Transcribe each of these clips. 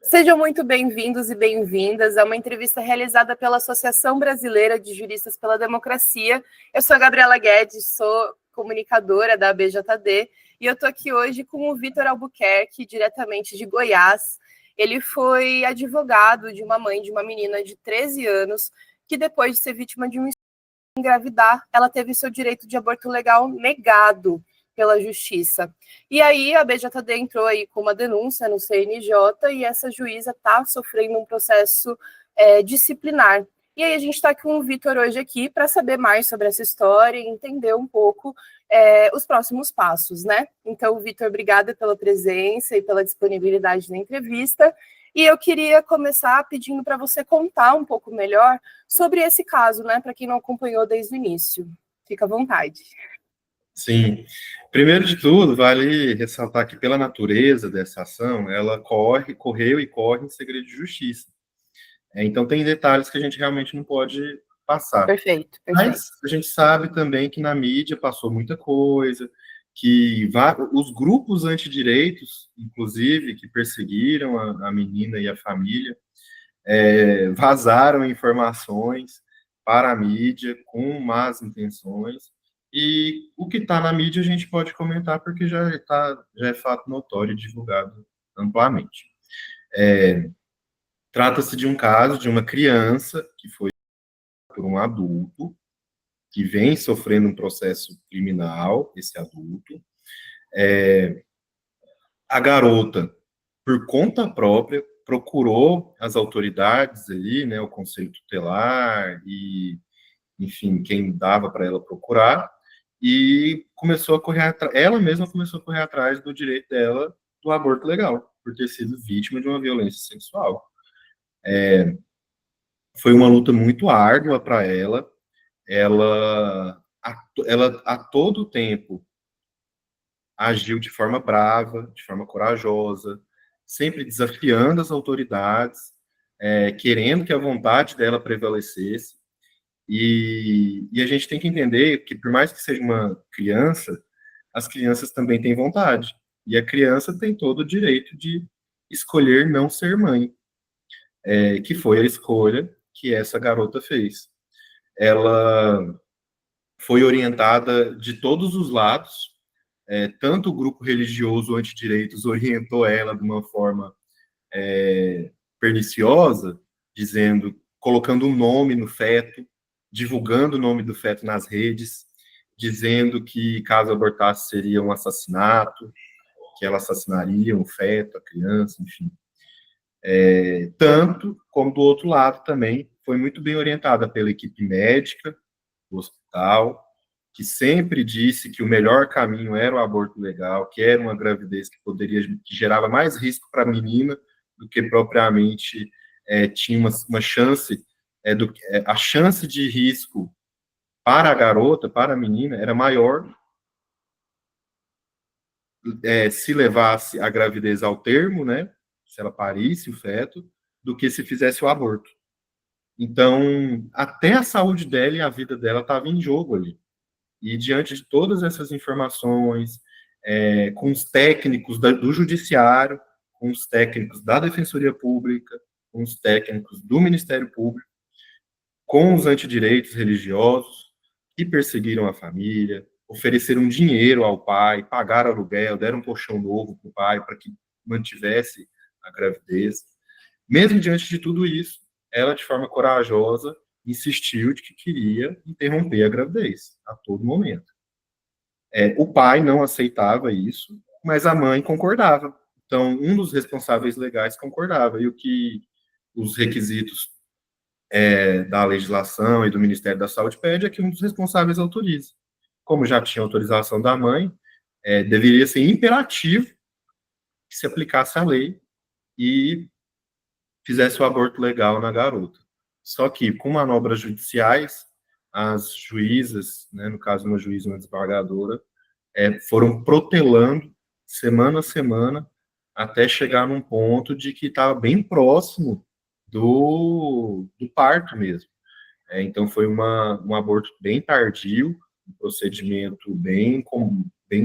Sejam muito bem-vindos e bem-vindas a uma entrevista realizada pela Associação Brasileira de Juristas pela Democracia. Eu sou a Gabriela Guedes, sou comunicadora da ABJD e eu estou aqui hoje com o Vitor Albuquerque, diretamente de Goiás. Ele foi advogado de uma mãe de uma menina de 13 anos que, depois de ser vítima de um engravidar, ela teve seu direito de aborto legal negado pela justiça. E aí a BJD entrou aí com uma denúncia no CNJ e essa juíza está sofrendo um processo disciplinar. E aí a gente está com o Vitor hoje aqui para saber mais sobre essa história e entender um pouco os próximos passos, né? Então, Vitor, obrigada pela presença e pela disponibilidade na entrevista. E eu queria começar pedindo para você contar um pouco melhor sobre esse caso, né? Para quem não acompanhou desde o início. Fica à vontade. Sim. Primeiro de tudo, vale ressaltar que, pela natureza dessa ação, ela correu e corre em segredo de justiça. Então, tem detalhes que a gente realmente não pode passar. Perfeito. Mas a gente sabe também que na mídia passou muita coisa, que os grupos antidireitos, inclusive, que perseguiram a menina e a família, vazaram informações para a mídia com más intenções. E o que está na mídia a gente pode comentar porque já é fato notório e divulgado amplamente. Trata-se de um caso de uma criança que foi por um adulto que vem sofrendo um processo criminal, esse adulto. A garota, por conta própria, procurou as autoridades ali, né, o conselho tutelar e, enfim, quem dava para ela procurar, e começou a correr atrás, ela mesma começou a correr atrás do direito dela do aborto legal, por ter sido vítima de uma violência sexual. Foi uma luta muito árdua para ela. Ela a todo tempo agiu de forma brava, de forma corajosa, sempre desafiando as autoridades, querendo que a vontade dela prevalecesse. E a gente tem que entender que, por mais que seja uma criança, as crianças também têm vontade. E a criança tem todo o direito de escolher não ser mãe, que foi a escolha que essa garota fez. Ela foi orientada de todos os lados, tanto o grupo religioso antidireitos orientou ela de uma forma perniciosa, colocando um nome no feto, divulgando o nome do feto nas redes, dizendo que caso abortasse seria um assassinato, que ela assassinaria o feto, a criança, enfim. Tanto como do outro lado também, foi muito bem orientada pela equipe médica do hospital, que sempre disse que o melhor caminho era o aborto legal, que era uma gravidez que gerava mais risco para a menina do que propriamente tinha uma chance, a chance de risco para a garota, para a menina, era maior se levasse a gravidez ao termo, né, se ela parisse o feto, do que se fizesse o aborto. Então, até a saúde dela e a vida dela estava em jogo ali. E diante de todas essas informações, com os técnicos do judiciário, com os técnicos da Defensoria Pública, com os técnicos do Ministério Público, com os antidireitos religiosos que perseguiram a família, ofereceram dinheiro ao pai, pagaram aluguel, deram um colchão novo para o pai para que mantivesse a gravidez. Mesmo diante de tudo isso, ela, de forma corajosa, insistiu de que queria interromper a gravidez a todo momento. O pai não aceitava isso, mas a mãe concordava. Então, um dos responsáveis legais concordava. E o que os requisitos da legislação e do Ministério da Saúde pede é que um dos responsáveis autorize. Como já tinha autorização da mãe, deveria ser imperativo que se aplicasse a lei e fizesse o aborto legal na garota. Só que, com manobras judiciais, as juízas, né, no caso uma juíza e uma desembargadora, foram protelando semana a semana até chegar num ponto de que estava bem próximo do parto mesmo. Então foi um aborto bem tardio, um procedimento bem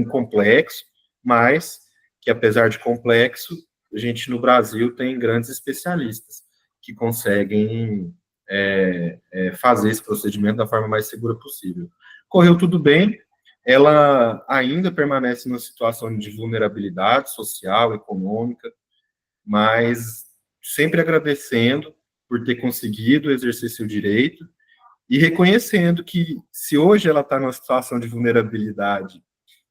complexo, mas que, apesar de complexo, a gente no Brasil tem grandes especialistas que conseguem fazer esse procedimento da forma mais segura possível. Correu tudo bem, ela ainda permanece numa situação de vulnerabilidade social, econômica, mas sempre agradecendo por ter conseguido exercer seu direito e reconhecendo que se hoje ela está numa situação de vulnerabilidade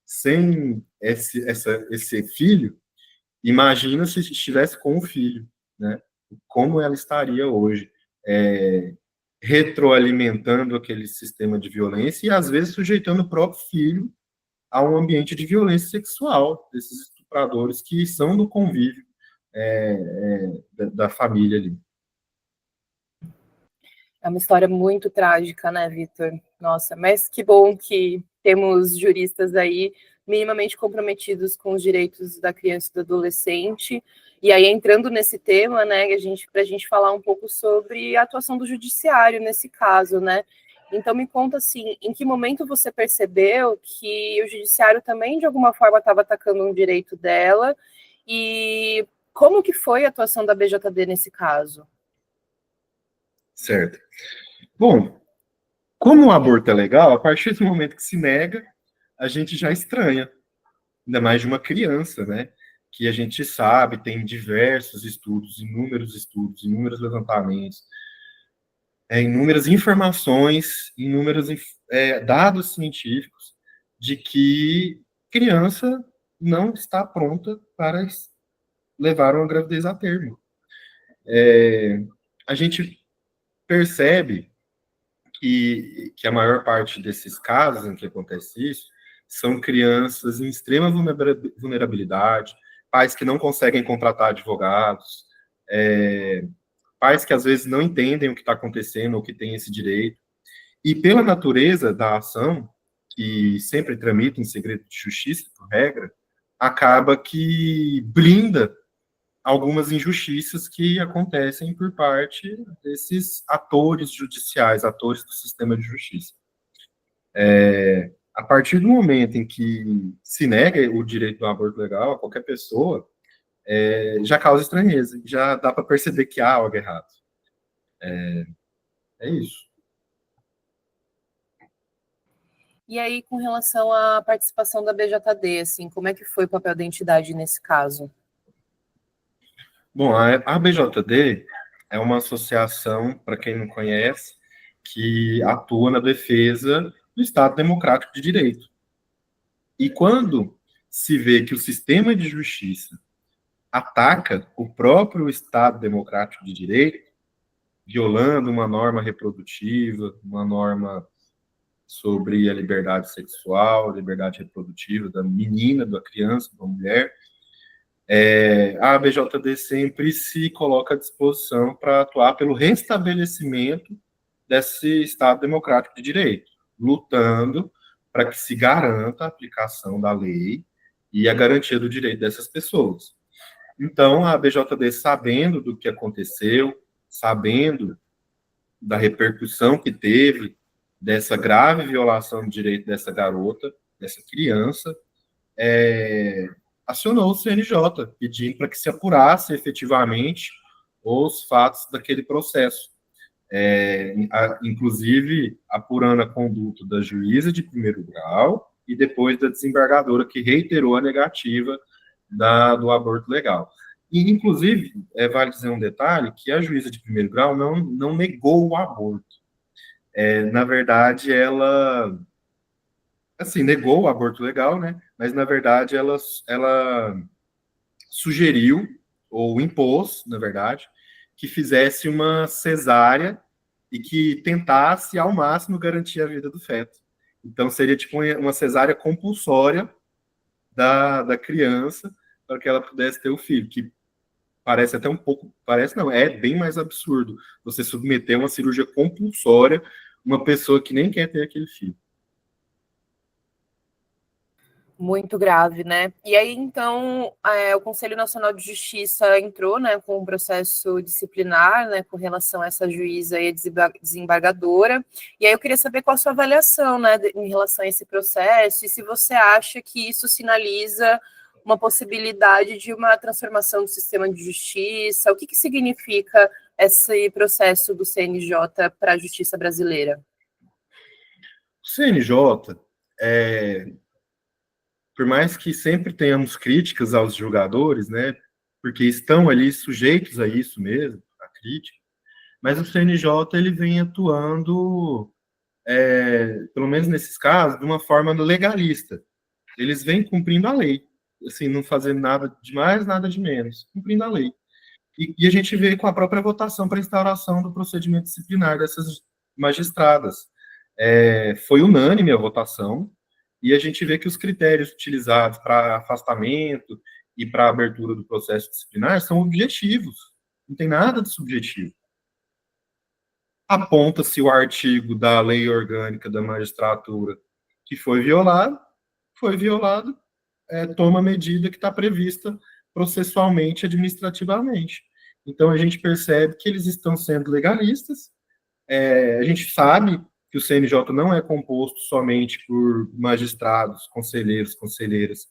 sem esse filho, imagina se estivesse com o filho, né? Como ela estaria hoje, retroalimentando aquele sistema de violência e, às vezes, sujeitando o próprio filho a um ambiente de violência sexual, desses estupradores que são do convívio da família ali. É uma história muito trágica, né, Vitor? Nossa, mas que bom que temos juristas aí minimamente comprometidos com os direitos da criança e do adolescente. E aí, entrando nesse tema, né, para a gente falar um pouco sobre a atuação do judiciário nesse caso, né? Então, me conta, assim, em que momento você percebeu que o judiciário também, de alguma forma, estava atacando um direito dela? E como que foi a atuação da BJD nesse caso? Certo. Bom, como o aborto é legal, a partir do momento que se nega, a gente já estranha, ainda mais de uma criança, né? Que a gente sabe, tem diversos estudos, inúmeros levantamentos, inúmeras informações, inúmeros dados científicos de que criança não está pronta para levar uma gravidez a termo. A gente percebe que a maior parte desses casos em que acontece isso são crianças em extrema vulnerabilidade, pais que não conseguem contratar advogados, pais que às vezes não entendem o que está acontecendo ou que têm esse direito. E pela natureza da ação, que sempre tramita em segredo de justiça, por regra, acaba que blinda algumas injustiças que acontecem por parte desses atores judiciais, atores do sistema de justiça. A partir do momento em que se nega o direito do aborto legal a qualquer pessoa, já causa estranheza, já dá para perceber que há algo errado. É isso. E aí, com relação à participação da BJD, assim, como é que foi o papel da entidade nesse caso? Bom, a BJD é uma associação, para quem não conhece, que atua na defesa do Estado Democrático de Direito. E quando se vê que o sistema de justiça ataca o próprio Estado Democrático de Direito, violando uma norma reprodutiva, uma norma sobre a liberdade sexual, liberdade reprodutiva da menina, da criança, da mulher, a ABJD sempre se coloca à disposição para atuar pelo restabelecimento desse Estado Democrático de Direito, lutando para que se garanta a aplicação da lei e a garantia do direito dessas pessoas. Então, a ABJD, sabendo do que aconteceu, sabendo da repercussão que teve dessa grave violação do direito dessa garota, dessa criança, acionou o CNJ, pedindo para que se apurasse efetivamente os fatos daquele processo. Inclusive apurando a conduta da juíza de primeiro grau e depois da desembargadora, que reiterou a negativa do aborto legal. E, inclusive, vale dizer um detalhe, que a juíza de primeiro grau não negou o aborto. Na verdade, ela assim, negou o aborto legal, né? Mas, na verdade, ela sugeriu, ou impôs, na verdade, que fizesse uma cesárea e que tentasse, ao máximo, garantir a vida do feto. Então, seria tipo uma cesárea compulsória da criança para que ela pudesse ter o filho, que parece até um pouco, parece não, é bem mais absurdo você submeter a uma cirurgia compulsória uma pessoa que nem quer ter aquele filho. Muito grave, né? E aí, então, o Conselho Nacional de Justiça entrou, né, com um processo disciplinar, né, com relação a essa juíza e a desembargadora. E aí eu queria saber qual a sua avaliação, né, em relação a esse processo e se você acha que isso sinaliza uma possibilidade de uma transformação do sistema de justiça? O que significa esse processo do CNJ para a justiça brasileira? O CNJ, por mais que sempre tenhamos críticas aos julgadores, né, porque estão ali sujeitos a isso mesmo, a crítica, mas o CNJ ele vem atuando, pelo menos nesses casos, de uma forma legalista. Eles vêm cumprindo a lei, assim, não fazendo nada de mais, nada de menos, cumprindo a lei. E a gente vê com a própria votação para a instauração do procedimento disciplinar dessas magistradas. Foi unânime a votação, e a gente vê que os critérios utilizados para afastamento e para abertura do processo disciplinar são objetivos, não tem nada de subjetivo. Aponta-se o artigo da lei orgânica da magistratura que foi violado, toma a medida que está prevista processualmente, administrativamente. Então, a gente percebe que eles estão sendo legalistas. A gente sabe que o CNJ não é composto somente por magistrados, conselheiros, conselheiras,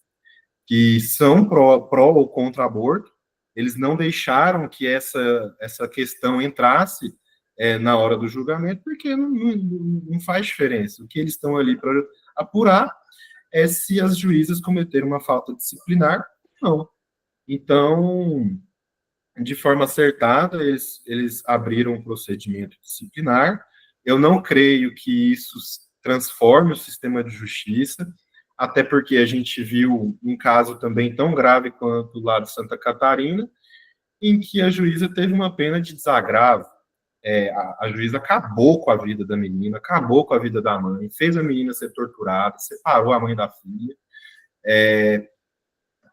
que são pró ou contra aborto. Eles não deixaram que essa questão entrasse na hora do julgamento, porque não faz diferença. O que eles estão ali para apurar é se as juízas cometeram uma falta disciplinar ou não. Então, de forma acertada, eles abriram um procedimento disciplinar. Eu não creio que isso transforme o sistema de justiça, até porque a gente viu um caso também tão grave quanto lá de Santa Catarina, em que a juíza teve uma pena de desagravo. A juíza acabou com a vida da menina, acabou com a vida da mãe, fez a menina ser torturada, separou a mãe da filha,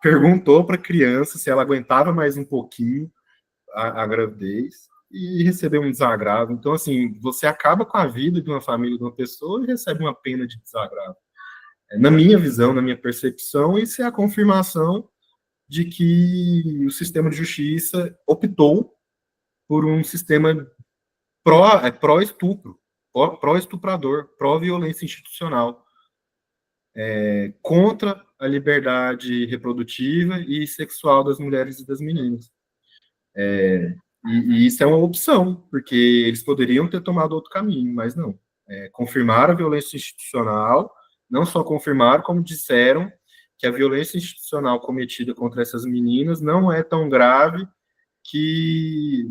perguntou para a criança se ela aguentava mais um pouquinho a gravidez e recebeu um desagravo. Então, assim, você acaba com a vida de uma família, de uma pessoa, e recebe uma pena de desagravo. Na minha visão, na minha percepção, isso é a confirmação de que o sistema de justiça optou por um sistema pró-estupro, pró-estuprador, pró-violência institucional, contra a liberdade reprodutiva e sexual das mulheres e das meninas. E isso é uma opção, porque eles poderiam ter tomado outro caminho, mas não. Confirmaram a violência institucional, não só confirmaram, como disseram que a violência institucional cometida contra essas meninas não é tão grave que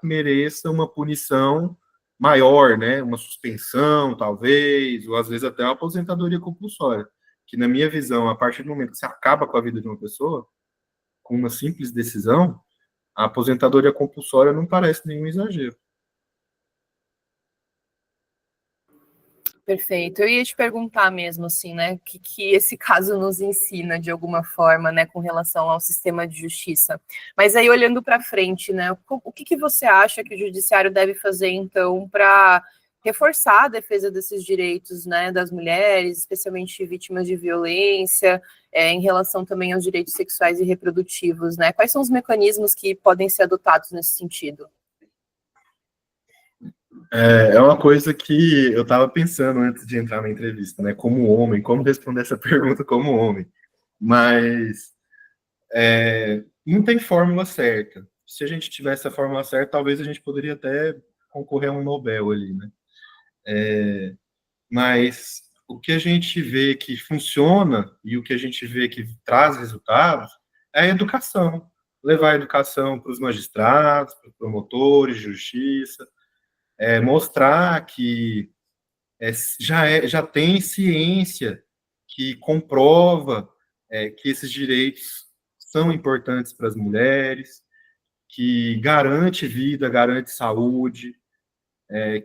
mereça uma punição maior, né? Uma suspensão, talvez, ou às vezes até uma aposentadoria compulsória. Que, na minha visão, a partir do momento que você acaba com a vida de uma pessoa, com uma simples decisão, a aposentadoria compulsória não parece nenhum exagero. Perfeito. Eu ia te perguntar mesmo, assim, né, o que esse caso nos ensina de alguma forma, né, com relação ao sistema de justiça. Mas aí, olhando para frente, né, o que você acha que o judiciário deve fazer, então, para reforçar a defesa desses direitos, né, das mulheres, especialmente vítimas de violência, em relação também aos direitos sexuais e reprodutivos, né? Quais são os mecanismos que podem ser adotados nesse sentido? É uma coisa que eu estava pensando antes de entrar na entrevista, né? Como homem, como responder essa pergunta como homem. Mas não tem fórmula certa. Se a gente tivesse a fórmula certa, talvez a gente poderia até concorrer a um Nobel ali, né? Mas o que a gente vê que funciona e o que a gente vê que traz resultados é a educação. Levar a educação para os magistrados, para os promotores de justiça, mostrar que já tem ciência que comprova que esses direitos são importantes para as mulheres, que garante vida, garante saúde,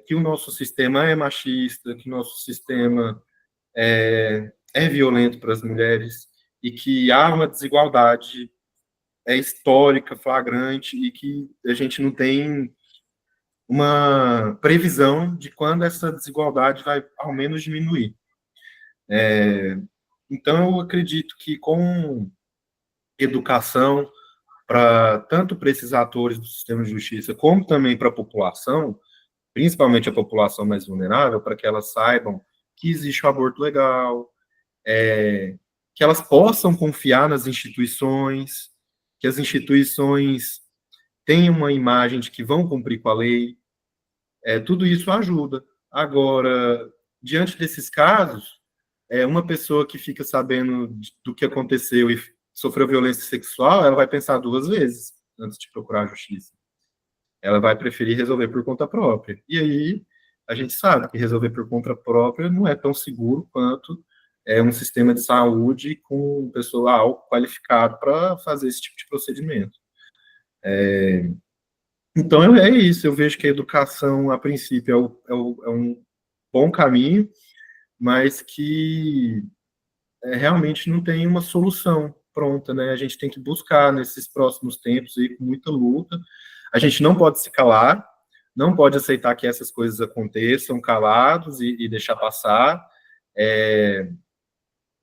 que o nosso sistema é machista, que o nosso sistema é violento para as mulheres e que há uma desigualdade histórica, flagrante, e que a gente não tem uma previsão de quando essa desigualdade vai, ao menos, diminuir. Então, eu acredito que com educação, tanto para esses atores do sistema de justiça, como também para a população, principalmente a população mais vulnerável, para que elas saibam que existe o aborto legal, que elas possam confiar nas instituições, que as instituições tenham uma imagem de que vão cumprir com a lei. Tudo isso ajuda. Agora, diante desses casos, uma pessoa que fica sabendo do que aconteceu e sofreu violência sexual, ela vai pensar duas vezes antes de procurar a justiça. Ela vai preferir resolver por conta própria. E aí, a gente sabe que resolver por conta própria não é tão seguro quanto um sistema de saúde com pessoal qualificado para fazer esse tipo de procedimento. Então, é isso. Eu vejo que a educação, a princípio, é um bom caminho, mas que realmente não tem uma solução pronta, né? A gente tem que buscar nesses próximos tempos aí, com muita luta. A gente não pode se calar, não pode aceitar que essas coisas aconteçam calados e deixar passar.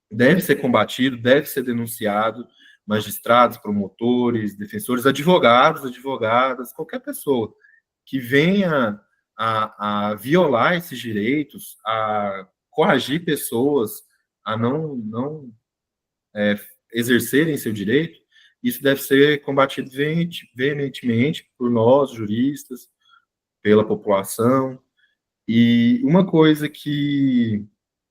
Deve ser combatido, deve ser denunciado. Magistrados, promotores, defensores, advogadas, qualquer pessoa que venha a violar esses direitos, a coagir pessoas a não exercerem seu direito, isso deve ser combatido veementemente por nós, juristas, pela população. E uma coisa que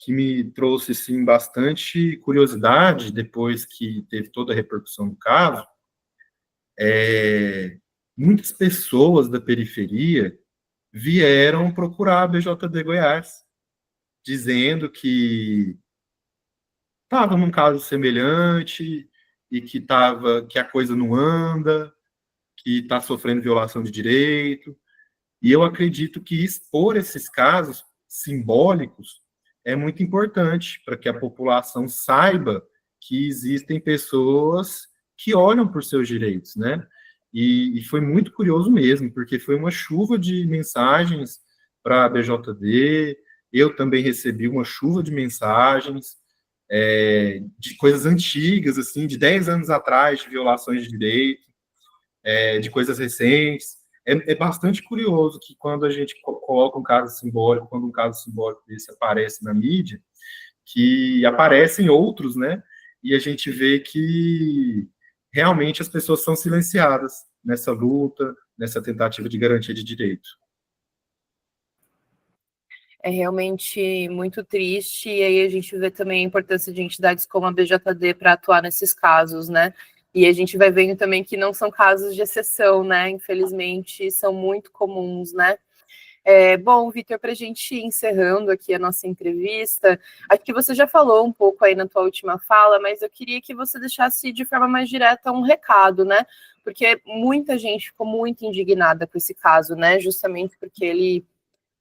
me trouxe, sim, bastante curiosidade, depois que teve toda a repercussão do caso, muitas pessoas da periferia vieram procurar a BJD Goiás, dizendo que estava num caso semelhante e que a coisa não anda, que está sofrendo violação de direito. E eu acredito que expor esses casos simbólicos é muito importante para que a população saiba que existem pessoas que olham por seus direitos, né? E foi muito curioso mesmo, porque foi uma chuva de mensagens para a BJD, eu também recebi uma chuva de mensagens de coisas antigas, assim, de 10 anos atrás, de violações de direito, de coisas recentes. É bastante curioso que quando a gente coloca um caso simbólico, quando um caso simbólico desse aparece na mídia, que aparecem outros, né? E a gente vê que realmente as pessoas são silenciadas nessa luta, nessa tentativa de garantia de direito. É realmente muito triste, e aí a gente vê também a importância de entidades como a BJD para atuar nesses casos, né? E a gente vai vendo também que não são casos de exceção, né? Infelizmente, são muito comuns, né? Bom, Vitor, para a gente ir encerrando aqui a nossa entrevista, acho que você já falou um pouco aí na tua última fala, mas eu queria que você deixasse de forma mais direta um recado, né? Porque muita gente ficou muito indignada com esse caso, né? Justamente porque ele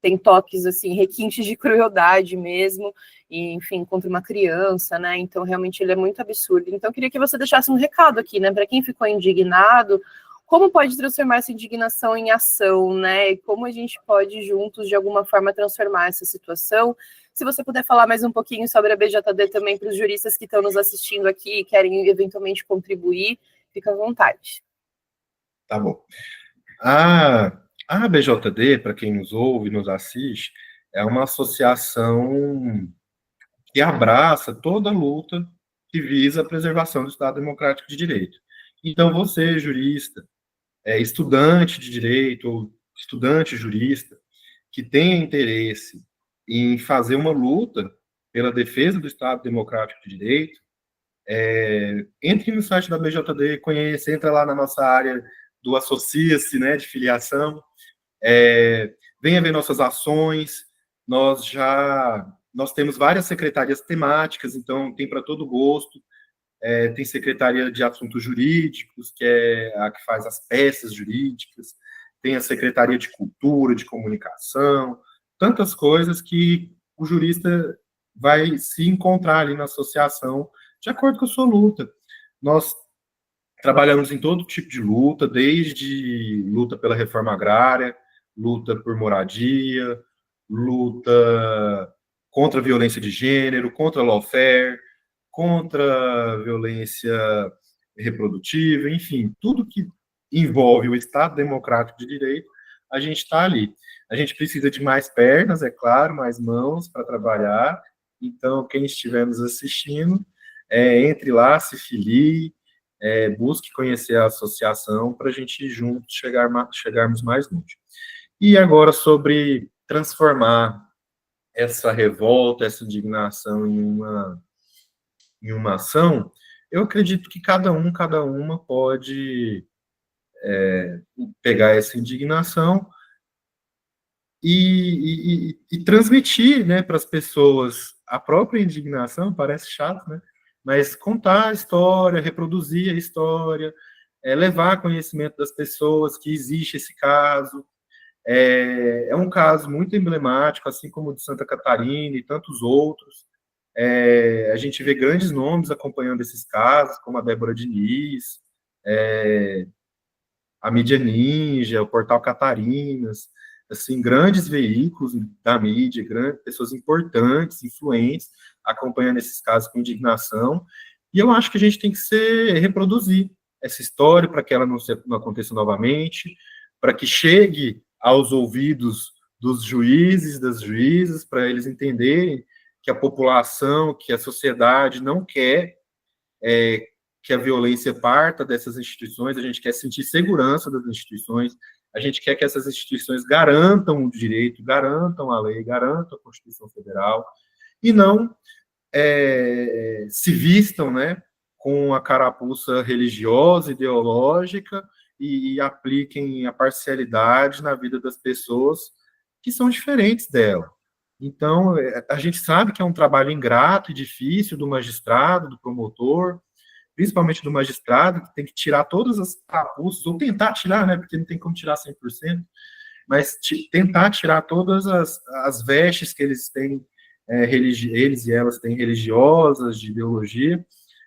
tem toques, assim, requintes de crueldade mesmo, e, enfim, contra uma criança, né? Então, realmente, ele é muito absurdo. Então, eu queria que você deixasse um recado aqui, né? Para quem ficou indignado, como pode transformar essa indignação em ação, né? E como a gente pode, juntos, de alguma forma, transformar essa situação. Se você puder falar mais um pouquinho sobre a BJD também para os juristas que estão nos assistindo aqui e querem, eventualmente, contribuir, fica à vontade. Tá bom. A BJD, para quem nos ouve e nos assiste, é uma associação que abraça toda a luta que visa a preservação do Estado Democrático de Direito. Então, você, jurista, estudante de direito ou estudante jurista, que tenha interesse em fazer uma luta pela defesa do Estado Democrático de Direito, entre no site da BJD, entra lá na nossa área do Associa-se, né, de filiação, venha ver nossas ações. Nós temos várias secretarias temáticas, então tem para todo gosto. Tem secretaria de assuntos jurídicos, que é a que faz as peças jurídicas, tem a secretaria de cultura, de comunicação, tantas coisas que o jurista vai se encontrar ali na associação de acordo com a sua luta. Nós trabalhamos em todo tipo de luta, desde luta pela reforma agrária, luta por moradia, luta contra a violência de gênero, contra a lawfare, contra a violência reprodutiva, enfim, tudo que envolve o Estado Democrático de Direito, a gente está ali. A gente precisa de mais pernas, é claro, mais mãos para trabalhar. Então, quem estiver nos assistindo, entre lá, se filie, busque conhecer a associação para a gente juntos chegarmos mais longe. E agora sobre transformar essa revolta, essa indignação em uma ação, eu acredito que cada uma pode pegar essa indignação e transmitir, né, para as pessoas a própria indignação. Parece chato, né? Mas contar a história, reproduzir a história, levar conhecimento das pessoas que existe esse caso. É um caso muito emblemático, assim como o de Santa Catarina e tantos outros. A gente vê grandes nomes acompanhando esses casos, como a Débora Diniz, a Mídia Ninja, o Portal Catarinas, assim, grandes veículos da mídia, pessoas importantes, influentes, acompanhando esses casos com indignação. E eu acho que a gente tem que reproduzir essa história para que ela não aconteça novamente, para que chegue aos ouvidos dos juízes, das juízas, para eles entenderem que a população, que a sociedade não quer que a violência parta dessas instituições, a gente quer sentir segurança das instituições, a gente quer que essas instituições garantam o direito, garantam a lei, garantam a Constituição Federal, e não se vistam, né, com a carapuça religiosa, ideológica, e apliquem a parcialidade na vida das pessoas que são diferentes dela. Então, a gente sabe que é um trabalho ingrato e difícil do magistrado, do promotor, principalmente do magistrado, que tem que tirar todas as carapuças, ou tentar tirar, né, porque não tem como tirar 100%, mas tentar tirar todas as vestes que eles têm, eles e elas têm religiosas, de ideologia,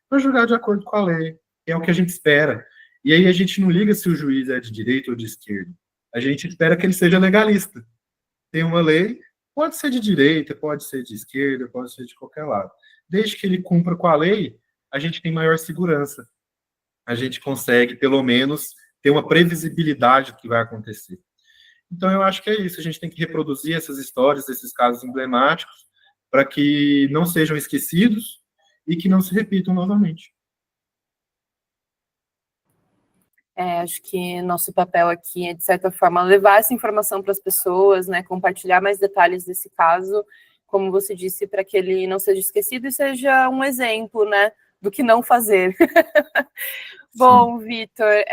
para julgar de acordo com a lei, que é o que a gente espera. E aí a gente não liga se o juiz é de direita ou de esquerda, a gente espera que ele seja legalista. Tem uma lei, pode ser de direita, pode ser de esquerda, pode ser de qualquer lado. Desde que ele cumpra com a lei, a gente tem maior segurança. A gente consegue, pelo menos, ter uma previsibilidade do que vai acontecer. Então, eu acho que é isso. A gente tem que reproduzir essas histórias, esses casos emblemáticos, para que não sejam esquecidos e que não se repitam novamente. Acho que nosso papel aqui é, de certa forma, levar essa informação para as pessoas, né, compartilhar mais detalhes desse caso, como você disse, para que ele não seja esquecido e seja um exemplo, né, do que não fazer. Bom, Vitor,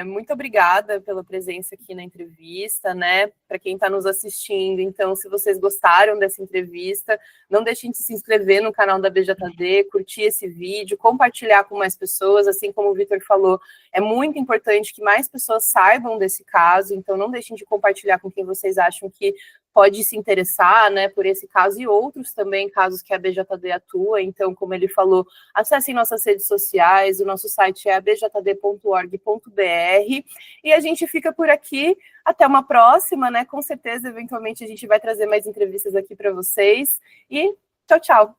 muito obrigada pela presença aqui na entrevista, né? Para quem está nos assistindo, então, se vocês gostaram dessa entrevista, não deixem de se inscrever no canal da BJD, curtir esse vídeo, compartilhar com mais pessoas, assim como o Vitor falou, é muito importante que mais pessoas saibam desse caso, então não deixem de compartilhar com quem vocês acham que pode se interessar, né, por esse caso e outros também, casos que a BJD atua. Então, como ele falou, acessem nossas redes sociais, o nosso site é abjd.org.br, e a gente fica por aqui, até uma próxima, né, com certeza, eventualmente a gente vai trazer mais entrevistas aqui para vocês, e tchau, tchau.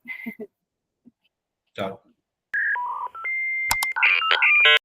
Tchau.